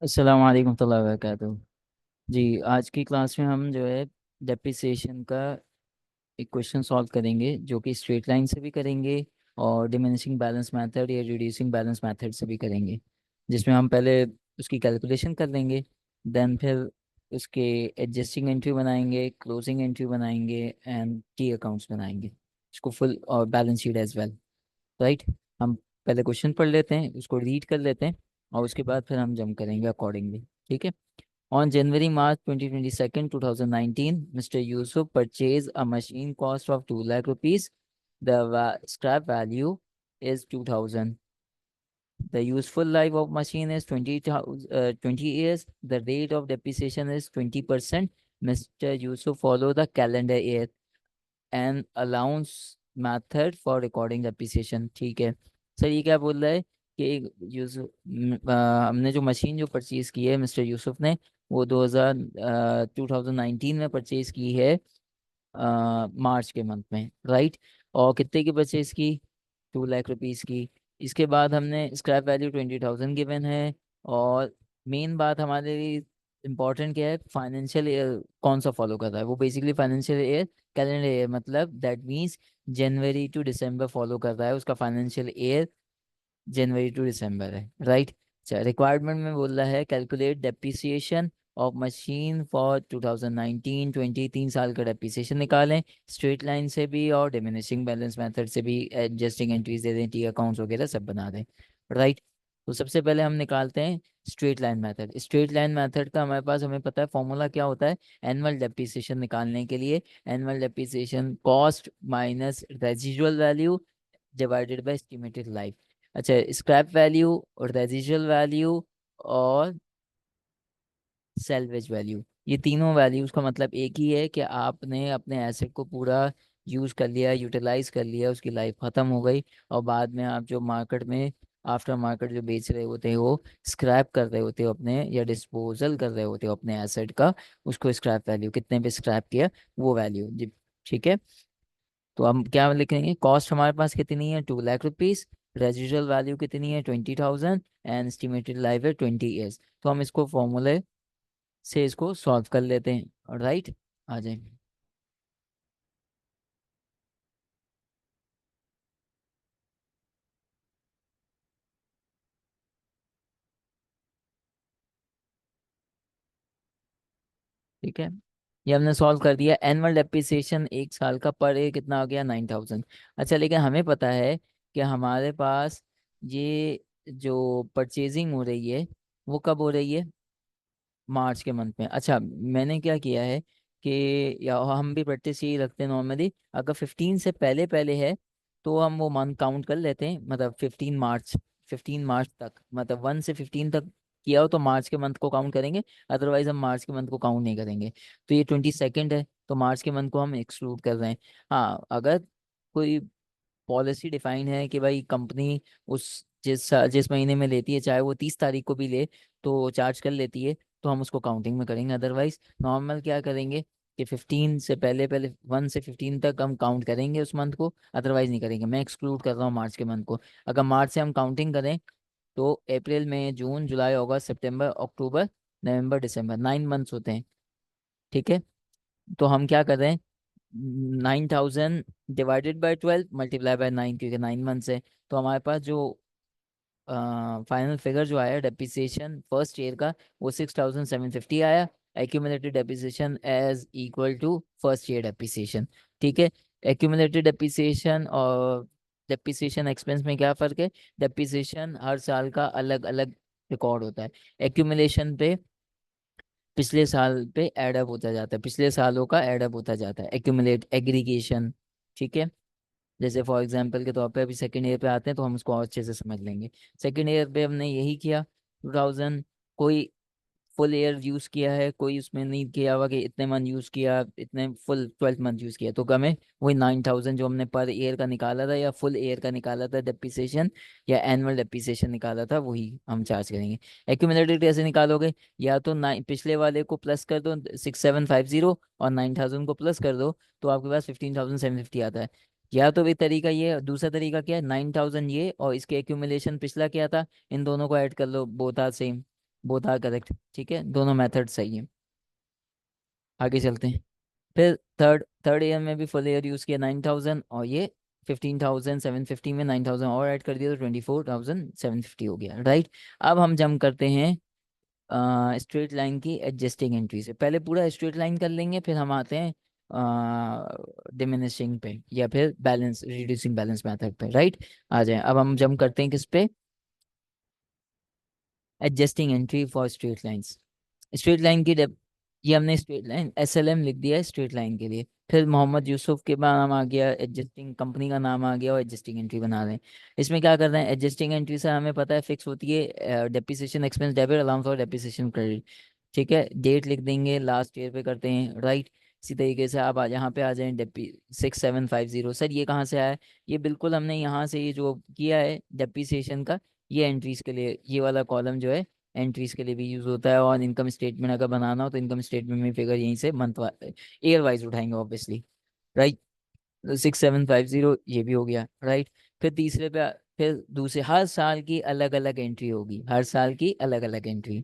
अस्सलाम वालेकुम warahmatullahi wabarakatuh। जी, आज की क्लास में हम जो है डेप्रिसिएशन का एक क्वेश्चन सॉल्व करेंगे, जो कि स्ट्रेट लाइन से भी करेंगे और डिमिनिशिंग बैलेंस मेथड या रिड्यूसिंग बैलेंस मेथड से भी करेंगे। जिसमें हम पहले उसकी कैलकुलेशन कर लेंगे, देन फिर उसके एडजस्टिंग एंट्री बनाएंगे, क्लोजिंग एंट्री बनाएंगे एंड की अकाउंट्स बनाएंगे, उसको फुल और balance sheet as well. Right. हम पहले क्वेश्चन पढ़ लेते हैं, उसको रीड कर लेते हैं और उसके बाद फिर हम जम करेंगे अकॉर्डिंगली। ठीक है। On January-March 2022, 2019, Mr. Yusuf purchased a machine cost of 2 lakh rupees. The scrap value is 2000. The useful life of machine is 20 years. The rate of depreciation is 20%. Mr. Yusuf follow the calendar year and allowance method for recording depreciation। ठीक है sir, ये क्या बोल रहा है कि यूसुफ हमने जो मशीन जो परचेज की है मिस्टर यूसुफ ने, वो 2019 में परचेज की है, मार्च के मंथ में। राइट। और कितने की परचेज की? 2 लाख रुपीस की। इसके बाद हमने स्क्रैप वैल्यू 20,000 गिवन है। और मेन बात हमारे लिए इम्पोर्टेंट क्या है, फाइनेंशियल ईयर कौन सा फॉलो कर रहा है। वो basically financial year calendar year, मतलब that means January to December follow कर रहा है, उसका financial year January to December है। राइट। अच्छा, रिक्वायरमेंट में बोल रहा है calculate depreciation of machine for 2019-20, 3 साल का डेप्रिसिएशन निकालें, स्ट्रेट लाइन से भी और डिमिनिशिंग बैलेंस मेथड से भी, एडजस्टिंग एंट्रीज दे दें, टी अकाउंट्स वगैरह सब बना दें। राइट। तो सबसे पहले हम निकालते हैं straight line method. Straight line method का हमारे पास, हमें पता है फॉर्मूला क्या होता है एनुअल डेप्रिसिएशन निकालने के लिए। Annual depreciation cost minus residual value divided by estimated life. अच्छा, स्क्रैप वैल्यू और रेजिजुअल वैल्यू और सेल्वेज वैल्यू, ये तीनों वैल्यूज का मतलब एक ही है कि आपने अपने एसेट को पूरा यूज कर लिया, यूटिलाइज कर लिया, उसकी लाइफ खत्म हो गई और बाद में आप जो मार्केट में आफ्टर मार्केट जो बेच रहे होते हैं, वो स्क्रैप कर रहे होते हो अपने, या डिस्पोजल कर रहे होते हो अपने एसेट का, उसको स्क्रैप वैल्यू, कितने पे स्क्रैप किया वो वैल्यू जी। ठीक है। तो हम क्या लिखेंगे, कॉस्ट हमारे पास कितनी है, 2 लाख रुपीज, रेजिडुअल वैल्यू कितनी है, 20,000, एंड एस्टिमेटेड लाइफ है 20 ईयर्स। तो हम इसको फॉर्मूले से इसको सॉल्व कर लेते हैं। राइट। आ जाए। ठीक है, ये हमने सॉल्व कर दिया। एनुअल डेप्रिसिएशन 1 साल का पर ईयर कितना हो गया, 9,000। अच्छा, लेकिन हमें पता है कि हमारे पास ये जो परचेजिंग हो रही है वो कब हो रही है, मार्च के मंथ में। अच्छा, मैंने क्या किया है कि, या हम भी प्रैक्टिस यही रखते हैं नॉर्मली, अगर 15 से पहले पहले है तो हम वो मंथ काउंट कर लेते हैं, मतलब 15 मार्च, 15 मार्च तक, मतलब 1 से 15 तक किया हो तो मार्च के मंथ को काउंट करेंगे, अदरवाइज हम मार्च के मंथ को काउंट नहीं करेंगे। तो ये 22 है तो मार्च के मंथ को हम एक्सक्लूड कर रहे हैं। हाँ, अगर कोई पॉलिसी डिफाइन है कि भाई कंपनी उस जिस महीने में लेती है, चाहे वो 30 तारीख को भी ले तो चार्ज कर लेती है, तो हम उसको काउंटिंग में करेंगे। अदरवाइज नॉर्मल क्या करेंगे कि 15 से पहले पहले 1 से 15 तक हम काउंट करेंगे उस मंथ को, अदरवाइज नहीं करेंगे। मैं एक्सक्लूड कर रहा हूँ मार्च के मंथ को। अगर मार्च से हम काउंटिंग करें तो अप्रैल मई जून जुलाई अगस्त सितंबर अक्टूबर नवंबर दिसंबर, 9 मंथ्स होते हैं। ठीक है। तो हम क्या कर रहे हैं, 9,000 डिवाइडेड बाई 12 मल्टीप्लाई बाय 9, क्योंकि 9 मंथ्स है। तो हमारे पास जो फाइनल फिगर जो आया डेप्रिसिएशन फर्स्ट ईयर का, वो 6,750 आया। Accumulated depreciation as equal to first year depreciation. ठीक है। एक्यूमुलेटेड डेप्रिसिएशन और डेप्रिसिएशन एक्सपेंस में क्या फ़र्क है, डेप्रिसिएशन हर साल का अलग अलग रिकॉर्ड होता है, एक्यूमुलेशन पे पिछले साल पे एडअप होता जाता है, पिछले सालों का एडअप होता जाता है, एक्यूमुलेट एग्रीगेशन। ठीक है। जैसे फॉर एग्जांपल के तौर पे अभी सेकेंड ईयर पे आते हैं तो हम उसको और अच्छे से समझ लेंगे। सेकेंड ईयर पे हमने यही किया, 2000, कोई फुल ईयर यूज़ किया है, कोई उसमें नहीं किया हुआ कि इतने मंथ यूज़ किया, इतने फुल 12 मंथ यूज़ किया, तो हमें वही 9,000 जो हमने पर ईयर का निकाला था या फुल ईयर का निकाला था डेप्रिसिएशन, या एनुअल डेप्रिसिएशन निकाला था, वही हम चार्ज करेंगे। एक्यूमुलेटेड कैसे निकालोगे, या तो नाइन पिछले वाले को प्लस कर दो 6,750 और 9,000 को प्लस कर दो, तो आपके पास 15,750 आता है। या तो भी तरीका ये है, दूसरा तरीका क्या है, 9,000 ये और इसके एक्यूमुलेशन पिछला क्या था, इन दोनों को ऐड कर लो, both are same. Both are correct, ठीक है, दोनों मेथड सही है। आगे चलते हैं। फिर थर्ड थर्ड ईयर में भी फुल ईयर यूज़ किया 9,000, और ये 15,750 में 9,000 और ऐड कर दिया तो 24,750 हो गया, राइट। अब हम जम करते हैं स्ट्रेट लाइन की एडजस्टिंग एंट्री से। पहले पूरा स्ट्रेट लाइन कर लेंगे, फिर हम आते हैं डिमिनिशिंग पे या फिर बैलेंस रिड्यूसिंग बैलेंस मेथड पे, राइट। आ जाए, अब हम जम करते हैं किस पे, adjusting entry for straight lines. Straight line की ये हमने स्ट्रेट लाइन SLM लिख दिया है स्ट्रेट लाइन के लिए। फिर मोहम्मद यूसुफ के नाम आ गया, एडजस्टिंग कंपनी का नाम आ गया, और एडजस्टिंग एंट्री बना रहे हैं। इसमें क्या कर रहे हैं, एडजस्टिंग एंट्री से हमें पता है फिक्स होती है डेप्रिसिएशन एक्सपेंस डेबिट, अलाउंस और डेप्रिसिएशन क्रेडिट। ठीक है, डेट लिख देंगे, लास्ट ईयर पे करते हैं, राइट। इसी तरीके से आप यहाँ पे आ जाएं, डेपी 6750। सर ये कहाँ से आया है? ये बिल्कुल हमने यहाँ से ये जो किया है डेप्रिसिएशन का, ये एंट्रीज के लिए, ये वाला कॉलम जो है एंट्रीज के लिए भी यूज होता है। और इनकम स्टेटमेंट अगर बनाना हो तो इनकम स्टेटमेंट में फिगर यहीं से मंथ ईयर वाइज उठाएंगे ऑब्वियसली, राइट। 6750 ये भी हो गया, राइट। फिर तीसरे पे फिर दूसरे, हर साल की अलग अलग एंट्री होगी, हर साल की अलग अलग एंट्री,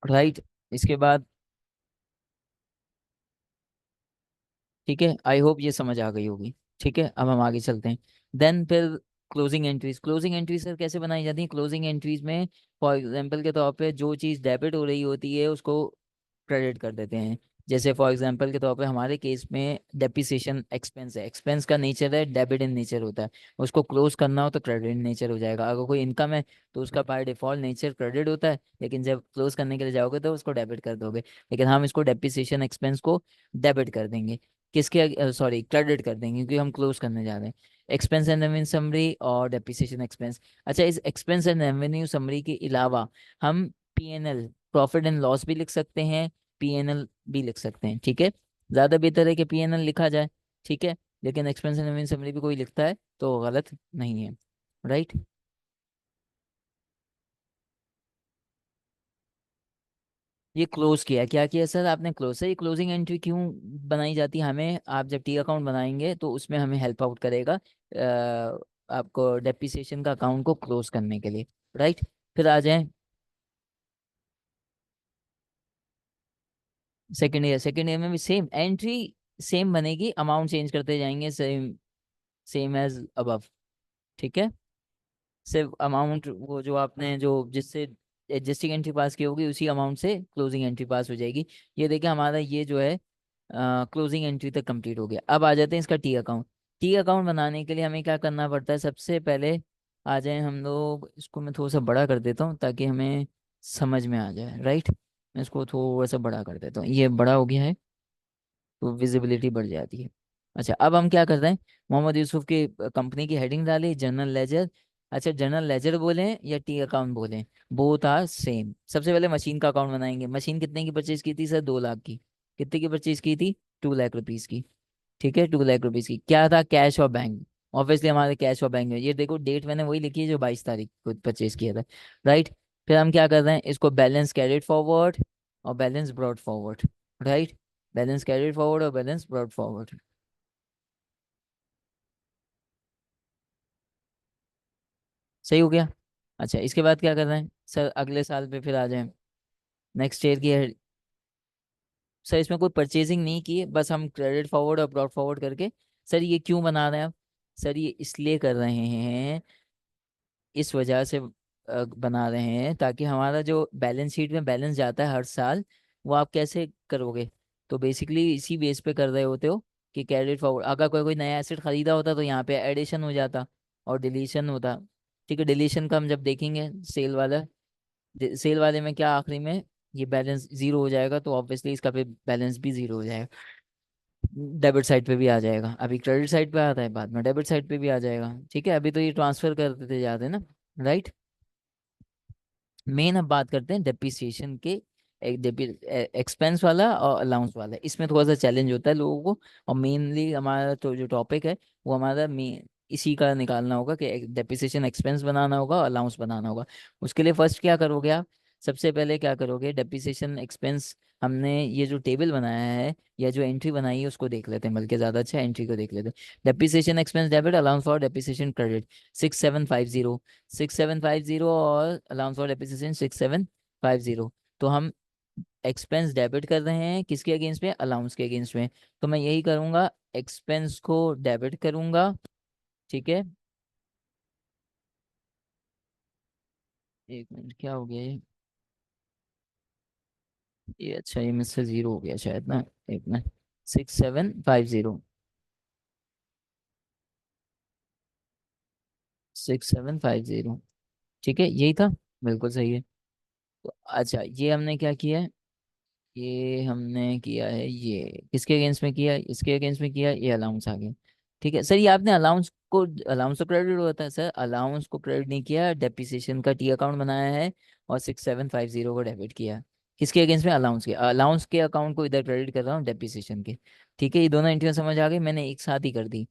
राइट। इसके बाद ठीक है, आई होप ये समझ आ गई होगी। ठीक है, अब हम आगे चलते हैं। देन फिर closing entries. Closing entries sir कैसे बनाई जाती है? क्लोजिंग एंट्रीज में फॉर एग्जांपल के तौर पे जो चीज़ डेबिट हो रही होती है उसको क्रेडिट कर देते हैं। जैसे फॉर एग्जांपल के तौर पे हमारे केस में डेप्रिसिएशन एक्सपेंस है, एक्सपेंस का नेचर है डेबिट इन नेचर होता है, उसको क्लोज करना हो तो क्रेडिट इन नेचर हो जाएगा। अगर कोई इनकम है तो उसका बाय डिफॉल्ट नेचर क्रेडिट होता है, लेकिन जब क्लोज करने के लिए जाओगे तो उसको डेबिट कर दोगे। लेकिन हम इसको डेप्रिसिएशन एक्सपेंस को डेबिट कर देंगे, किसके सॉरी क्रेडिट कर देंगे, क्योंकि हम क्लोज करने जा रहे हैं। एक्सपेंस एंड रेवेन्यू समरी और डेप्रिसिएशन एक्सपेंस। अच्छा, इस एक्सपेंस एंड रेवेन्यू समरी के अलावा हम PNL प्रॉफिट एंड लॉस भी लिख सकते हैं, PNL भी लिख सकते हैं, ठीक है। ज़्यादा बेहतर है कि PNL लिखा जाए, ठीक है। लेकिन एक्सपेंस एंड रेवेन्यू समरी भी कोई लिखता है तो गलत नहीं है, राइट। ये क्लोज किया, क्या किया सर आपने? क्लोज है। ये क्लोजिंग एंट्री क्यों बनाई जाती है हमें? आप जब टी अकाउंट बनाएंगे तो उसमें हमें हेल्प आउट करेगा आपको डेप्रिसिएशन का अकाउंट को क्लोज करने के लिए, राइट। फिर आ जाएं सेकेंड ईयर। सेकेंड ईयर में भी सेम एंट्री, सेम बनेगी, अमाउंट चेंज करते जाएंगे, सेम सेम एज अबव, ठीक है। सिर्फ अमाउंट वो जो आपने जो जिससे एडजस्टिंग एंट्री पास की होगी उसी अमाउंट से क्लोजिंग एंट्री पास हो जाएगी। ये देखिए हमारा ये जो है क्लोजिंग एंट्री तक कंप्लीट हो गया। अब आ जाते हैं इसका टी अकाउंट। टी अकाउंट बनाने के लिए हमें क्या करना पड़ता है? सबसे पहले आ जाए हम लोग, इसको मैं थोड़ा सा बड़ा कर देता हूँ ताकि हमें समझ में आ जाए, राइट। मैं इसको थोड़ा सा बड़ा कर देता हूँ, ये बड़ा हो गया है तो विजिबिलिटी बढ़ जाती है। अच्छा, अब हम क्या कर रहे हैं, मोहम्मद यूसुफ की कंपनी की हेडिंग डाली जनरल लेजर। अच्छा, जनरल लेजर बोले या टी अकाउंट बोले, बोथ आर सेम। सबसे पहले मशीन का अकाउंट बनाएंगे। मशीन कितने की परचेज की थी सर? 2 लाख की। कितने की परचेज की थी? 2 लाख रुपीज की, ठीक है। 2 लाख रुपीज की क्या था? कैश और बैंक। ऑब्वियसली हमारे कैश और बैंक में, ये देखो डेट मैंने वही लिखी है जो 22 तारीख को परचेज किया था, राइट। फिर हम क्या कर रहे हैं, इसको बैलेंस कैरिड फॉरवर्ड और balance brought forward, right. Balance carried forward और बैलेंस ब्रॉड फॉरवर्ड, सही हो गया। अच्छा, इसके बाद क्या कर रहे हैं सर? अगले साल पे फिर आ जाए, नेक्स्ट ईयर की है। सर इसमें कोई परचेजिंग नहीं की है, बस हम क्रेडिट फॉरवर्ड और ब्रॉड फॉरवर्ड करके। सर ये क्यों बना रहे हैं आप? सर ये इसलिए कर रहे हैं, इस वजह से बना रहे हैं ताकि हमारा जो बैलेंस शीट में बैलेंस जाता है हर साल, वो आप कैसे करोगे? तो बेसिकली इसी बेस पे कर रहे होते हो कि क्रेडिट फॉरवर्ड, अगर कोई कोई नया एसेट खरीदा होता तो यहाँ पे एडिशन हो जाता और डिलीशन होता। ठीक है, डिलीशन का हम जब देखेंगे सेल वाला, सेल वाले में क्या आखिरी में ये बैलेंस जीरो हो जाएगा तो ऑब्वियसली इसका पे बैलेंस भी जीरो हो जाएगा, डेबिट साइड पे भी आ जाएगा। अभी क्रेडिट साइड पे आता है, बाद में डेबिट साइड पे भी आ जाएगा, ठीक है। अभी तो ये ट्रांसफर कर देते जाते हैं ना, राइट। मेन अब बात करते हैं डेप्रिसिएशन के, एक एक्सपेंस वाला और अलाउंस वाला। इसमें थोड़ा सा चैलेंज होता है लोगों को, और मेनली हमारा तो जो टॉपिक है वो हमारा मेन इसी का निकालना होगा कि डेप्रिसिएशन एक्सपेंस बनाना होगा और अलाउंस बनाना होगा। उसके लिए फर्स्ट क्या करोगे आप? सबसे पहले क्या करोगे, डेप्रिसिएशन एक्सपेंस हमने ये जो टेबल बनाया है या जो एंट्री बनाई है उसको देख लेते हैं, बल्कि ज़्यादा अच्छा एंट्री को देख लेते हैं। Depreciation expense debit, allowance for depreciation credit 6750, 6750 और अलाउंस फॉर डेप्रिसिएशन 6750। तो हम एक्सपेंस डेबिट कर रहे हैं किसके अगेंस्ट में, अलाउंस के अगेंस्ट में। तो मैं यही करूंगा, एक्सपेंस को डेबिट करूंगा। ठीक है, एक मिनट, क्या हो गया ये अच्छा, ये मुझसे जीरो हो गया शायद ना। एक मिनट, 6750, 6750, ठीक है यही था, बिल्कुल सही है। तो अच्छा, ये हमने क्या किया है, ये हमने किया है, ये किसके अगेंस्ट में किया है, इसके अगेंस्ट में किया है, ये अलाउंस आ गया। ठीक है सर, ये आपने अलाउंस को, अलाउंस तो क्रेडिट होता है सर, अलाउंस को क्रेडिट नहीं किया, डेप्रिसिएशन का टी अकाउंट बनाया है और 6750 को डेबिट किया। किसके अगेंस्ट में, अलाउंस के, अलाउंस के अकाउंट को इधर क्रेडिट कर रहा हूँ डेप्रिसिएशन के। ठीक है, ये दोनों एंट्रियां समझ आ गई, मैंने एक साथ ही कर दी,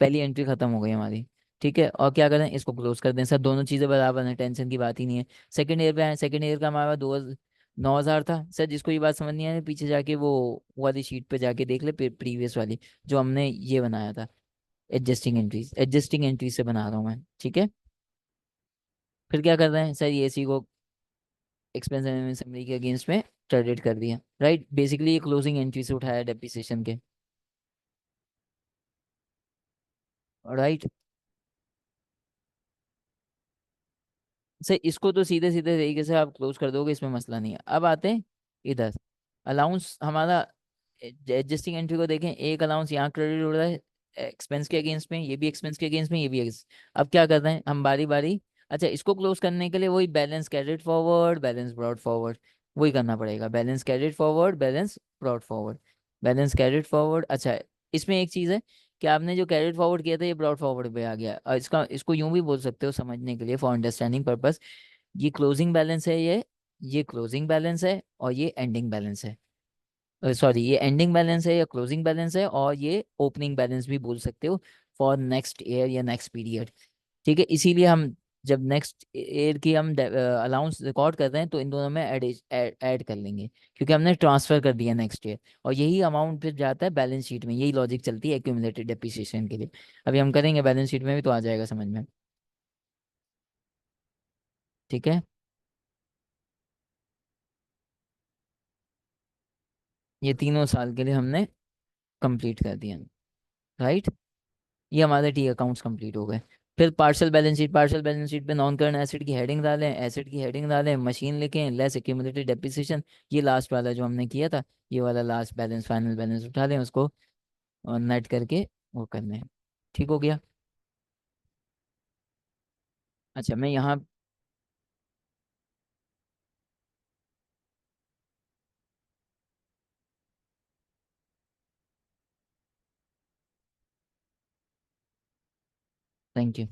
पहली एंट्री खत्म हो गई हमारी। ठीक है, और क्या करें, इसको क्लोज कर दें सर, दोनों चीज़ें बराबर हैं, टेंशन की बात ही नहीं है। सेकंड ईयर पे आए, सेकंड ईयर का हमारा 9,000 था सर। जिसको ये बात समझ नहीं आई, पीछे जाके वो वाली शीट पे जाके देख ले, प्रीवियस वाली जो हमने ये बनाया था, एडजस्टिंग एंट्रीज, एडजस्टिंग एंट्रीज से बना रहा हूँ मैं। ठीक है, फिर क्या कर रहे हैं सर, ये इसी को एक्सपेंस एंड समरी के अगेंस्ट में क्रेडिट कर दिया, राइट। बेसिकली ये क्लोजिंग एंट्री से उठाया डेप्रिसिएशन के, राइट। सर इसको तो सीधे सीधे तरीके से आप क्लोज कर दोगे, इसमें मसला नहीं है। अब आते हैं इधर, अलाउंस हमारा, एडजस्टिंग एंट्री को देखें, एक अलाउंस यहाँ क्रेडिट हो रहा है एक्सपेंस के अगेंस्ट में, ये भी एक्सपेंस के अगेंस्ट में, ये भी against। अब क्या कर रहे हैं हम, बारी बारी, अच्छा इसको क्लोज करने के लिए वही balance carried forward, balance brought forward, वही करना पड़ेगा, balance carried forward, balance brought forward, balance carried forward. अच्छा, इसमें एक चीज़ है कि आपने जो कैरिड फॉरवर्ड किया था ये ब्रॉड फॉरवर्ड पे आ गया, और इसको यूं भी बोल सकते हो समझने के लिए, फॉर अंडरस्टैंडिंग पर्पस, ये क्लोजिंग बैलेंस है, ये क्लोजिंग बैलेंस है और ये एंडिंग बैलेंस है। सॉरी, ये एंडिंग बैलेंस है या क्लोजिंग बैलेंस है, और ये ओपनिंग बैलेंस भी बोल सकते हो, फॉर नेक्स्ट ईयर या नेक्स्ट पीरियड। ठीक है, इसीलिए हम जब नेक्स्ट ईयर की हम अलाउंस रिकॉर्ड कर रहे हैं तो इन दोनों में ऐड कर लेंगे, क्योंकि हमने ट्रांसफर कर दिया नेक्स्ट ईयर, और यही अमाउंट फिर जाता है बैलेंस शीट में, यही लॉजिक चलती है एक्यूमुलेटेड डेप्रिसिएशन के लिए। अभी हम करेंगे बैलेंस शीट में भी, तो आ जाएगा समझ में। ठीक है, ये तीनों साल के लिए हमने कंप्लीट कर दिया, राइट। ये हमारे टी अकाउंट्स कंप्लीट हो गए। फिर partial balance sheet, partial balance sheet पे नॉन करंट एसिड की हेडिंग डालें, एसिड की हेडिंग डालें, मशीन लिखें, लेस एक्यूमुलेटेड डेप्रिसिएशन, ये लास्ट वाला जो हमने किया था, ये वाला लास्ट बैलेंस, फाइनल बैलेंस उठा लें उसको, और नेट करके वो करने हैं। ठीक हो गया। अच्छा मैं यहाँ, थैंक यू।